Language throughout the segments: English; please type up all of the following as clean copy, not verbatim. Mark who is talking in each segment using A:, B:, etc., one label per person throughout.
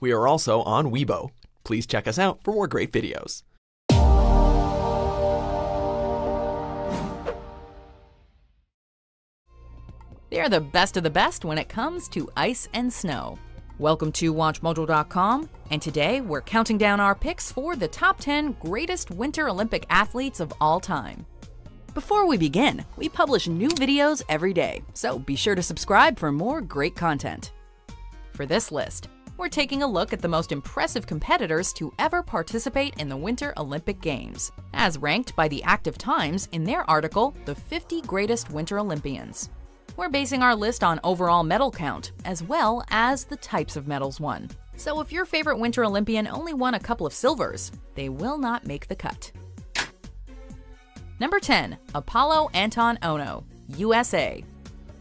A: We are also on Weibo. Please check us out for more great videos.
B: They're the best of the best when it comes to ice and snow. Welcome to WatchMojo.com, and today we're counting down our picks for the top 10 greatest Winter Olympic athletes of all time. Before we begin, we publish new videos every day, so be sure to subscribe for more great content. For this list, we're taking a look at the most impressive competitors to ever participate in the Winter Olympic Games, as ranked by the Active Times in their article, The 50 Greatest Winter Olympians. We're basing our list on overall medal count, as well as the types of medals won. So if your favorite Winter Olympian only won a couple of silvers, they will not make the cut. Number 10. Apolo Anton Ohno, USA.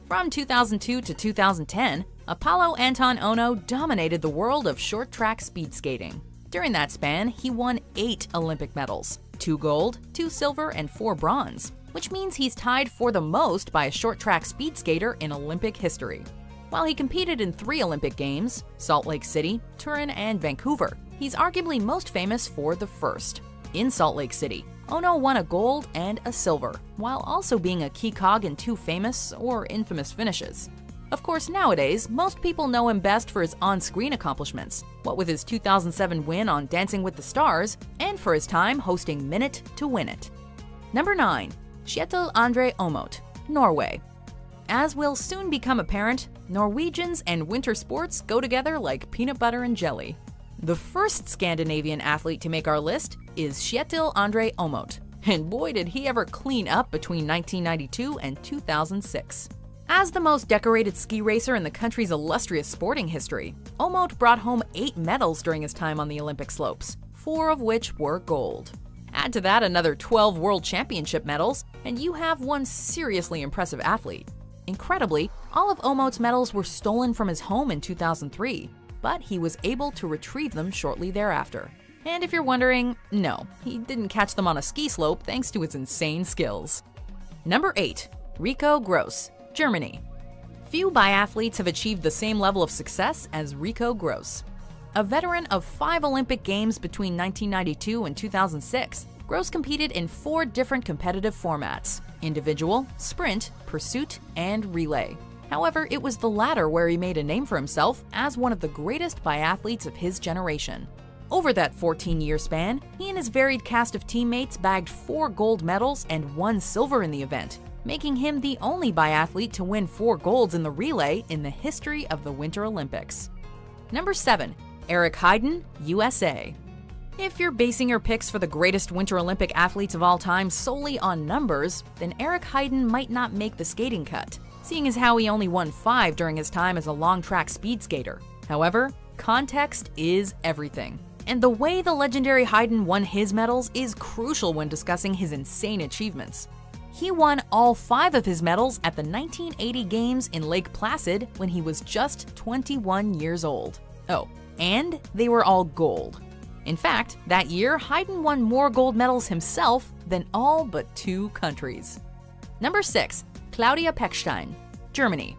B: From 2002 to 2010, Apolo Anton Ohno dominated the world of short track speed skating. During that span, he won 8 Olympic medals, 2 gold, 2 silver, and 4 bronze, which means he's tied for the most by a short track speed skater in Olympic history. While he competed in 3 Olympic Games, Salt Lake City, Turin, and Vancouver, he's arguably most famous for the first. In Salt Lake City, Ohno won a gold and a silver, while also being a key cog in 2 famous or infamous finishes. Of course, nowadays, most people know him best for his on-screen accomplishments, what with his 2007 win on Dancing with the Stars, and for his time hosting Minute to Win It. Number 9. Kjetil André Aamodt, Norway. As will soon become apparent, Norwegians and winter sports go together like peanut butter and jelly. The first Scandinavian athlete to make our list is Kjetil André Aamodt, and boy did he ever clean up between 1992 and 2006. As the most decorated ski racer in the country's illustrious sporting history, Aamodt brought home 8 medals during his time on the Olympic slopes, 4 of which were gold. Add to that another 12 World Championship medals, and you have one seriously impressive athlete. Incredibly, all of Aamodt's medals were stolen from his home in 2003, but he was able to retrieve them shortly thereafter. And if you're wondering, no, he didn't catch them on a ski slope thanks to his insane skills. Number 8. Ricco Groß, Germany. Few biathletes have achieved the same level of success as Ricco Groß. A veteran of 5 Olympic Games between 1992 and 2006, Groß competed in 4 different competitive formats: individual, sprint, pursuit, and relay. However, it was the latter where he made a name for himself as one of the greatest biathletes of his generation. Over that 14-year span, he and his varied cast of teammates bagged 4 gold medals and 1 silver in the event, making him the only biathlete to win 4 golds in the relay in the history of the Winter Olympics. Number 7. Heiden, USA. If you're basing your picks for the greatest Winter Olympic athletes of all time solely on numbers, then Heiden might not make the skating cut, seeing as how he only won 5 during his time as a long-track speed skater. However, context is everything, and the way the legendary Heiden won his medals is crucial when discussing his insane achievements. He won all 5 of his medals at the 1980 Games in Lake Placid when he was just 21 years old. Oh, and they were all gold. In fact, that year, Heiden won more gold medals himself than all but 2 countries. Number 6. Claudia Pechstein, Germany.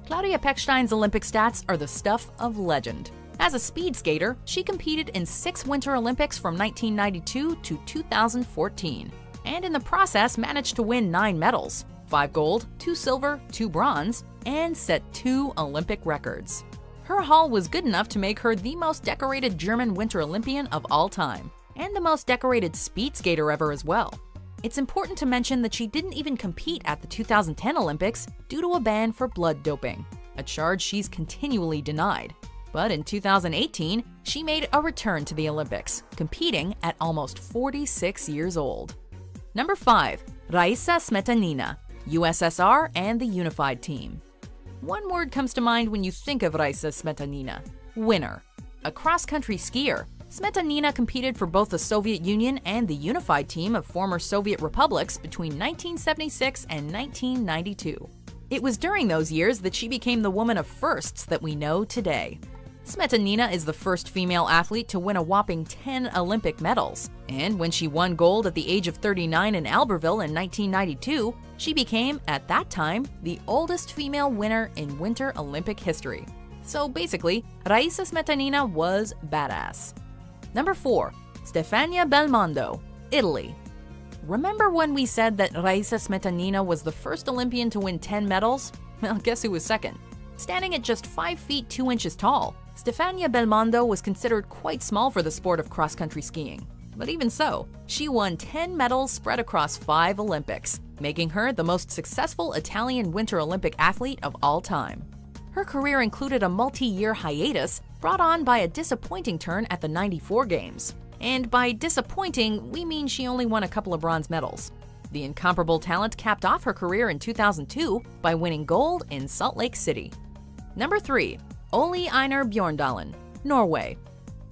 B: Claudia Pechstein's Olympic stats are the stuff of legend. As a speed skater, she competed in 6 Winter Olympics from 1992 to 2014, and in the process managed to win 9 medals, 5 gold, 2 silver, 2 bronze, and set 2 Olympic records. Her haul was good enough to make her the most decorated German Winter Olympian of all time, and the most decorated speed skater ever as well. It's important to mention that she didn't even compete at the 2010 Olympics due to a ban for blood doping, a charge she's continually denied. But in 2018, she made a return to the Olympics, competing at almost 46 years old. Number 5. Raisa Smetanina, USSR and the Unified Team. One word comes to mind when you think of Raisa Smetanina: winner. A cross-country skier, Smetanina competed for both the Soviet Union and the Unified Team of former Soviet republics between 1976 and 1992. It was during those years that she became the woman of firsts that we know today. Smetanina is the first female athlete to win a whopping 10 Olympic medals, and when she won gold at the age of 39 in Albertville in 1992, she became, at that time, the oldest female winner in Winter Olympic history. So basically, Raisa Smetanina was badass. Number 4. Stefania Belmondo, Italy. Remember when we said that Raisa Smetanina was the first Olympian to win 10 medals? Well, guess who was second? Standing at just 5 feet 2 inches tall, Stefania Belmondo was considered quite small for the sport of cross-country skiing. But even so, she won 10 medals spread across 5 Olympics, making her the most successful Italian Winter Olympic athlete of all time. Her career included a multi-year hiatus brought on by a disappointing turn at the '94 Games. And by disappointing, we mean she only won a couple of bronze medals. The incomparable talent capped off her career in 2002 by winning gold in Salt Lake City. Number 3. Ole EinarBjørndalen, Norway.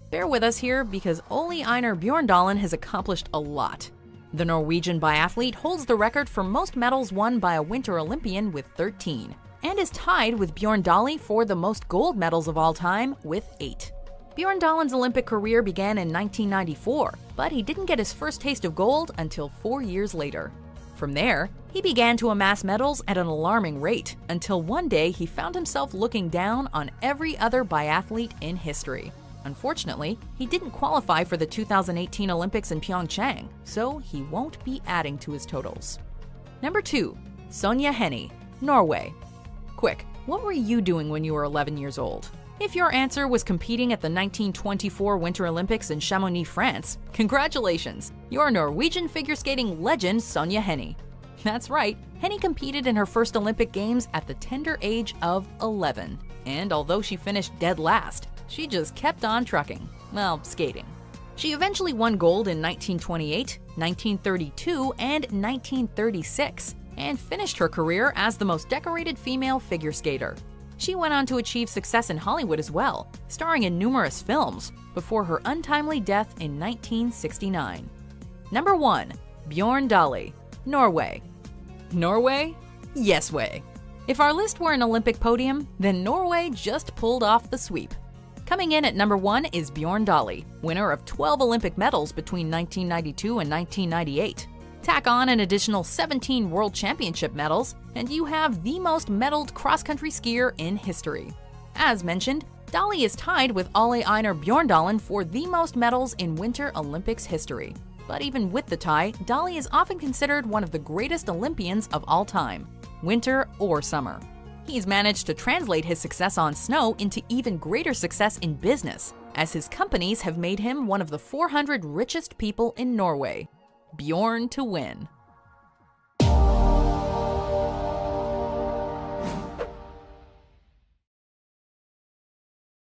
B: Bear with us here because Ole EinarBjørndalen has accomplished a lot. The Norwegian biathlete holds the record for most medals won by a Winter Olympian with 13, and is tied with Bjorn Dolly for the most gold medals of all time with 8. Bjorn Dolly's Olympic career began in 1994, but he didn't get his first taste of gold until 4 years later. From there, he began to amass medals at an alarming rate, until one day he found himself looking down on every other biathlete in history. Unfortunately, he didn't qualify for the 2018 Olympics in Pyeongchang, so he won't be adding to his totals. Number 2. Sonja Henie, Norway. Quick, what were you doing when you were 11 years old? If your answer was competing at the 1924 Winter Olympics in Chamonix, France, congratulations! You're Norwegian figure skating legend Sonja Henie. That's right, Henie competed in her first Olympic Games at the tender age of 11. And although she finished dead last, she just kept on trucking. Well, skating. She eventually won gold in 1928, 1932, and 1936, and finished her career as the most decorated female figure skater. She went on to achieve success in Hollywood as well, starring in numerous films, before her untimely death in 1969. Number 1. Bjorn Dolly, Norway. Norway? Yes way. If our list were an Olympic podium, then Norway just pulled off the sweep. Coming in at number 1 is Bjorn Dolly, winner of 12 Olympic medals between 1992 and 1998. Tack on an additional 17 World Championship medals, and you have the most medaled cross-country skier in history. As mentioned, Dolly is tied with Ole EinarBjørndalen for the most medals in Winter Olympics history. But even with the tie, Dolly is often considered one of the greatest Olympians of all time, winter or summer. He's managed to translate his success on snow into even greater success in business, as his companies have made him one of the 400 richest people in Norway. Bjorn to win.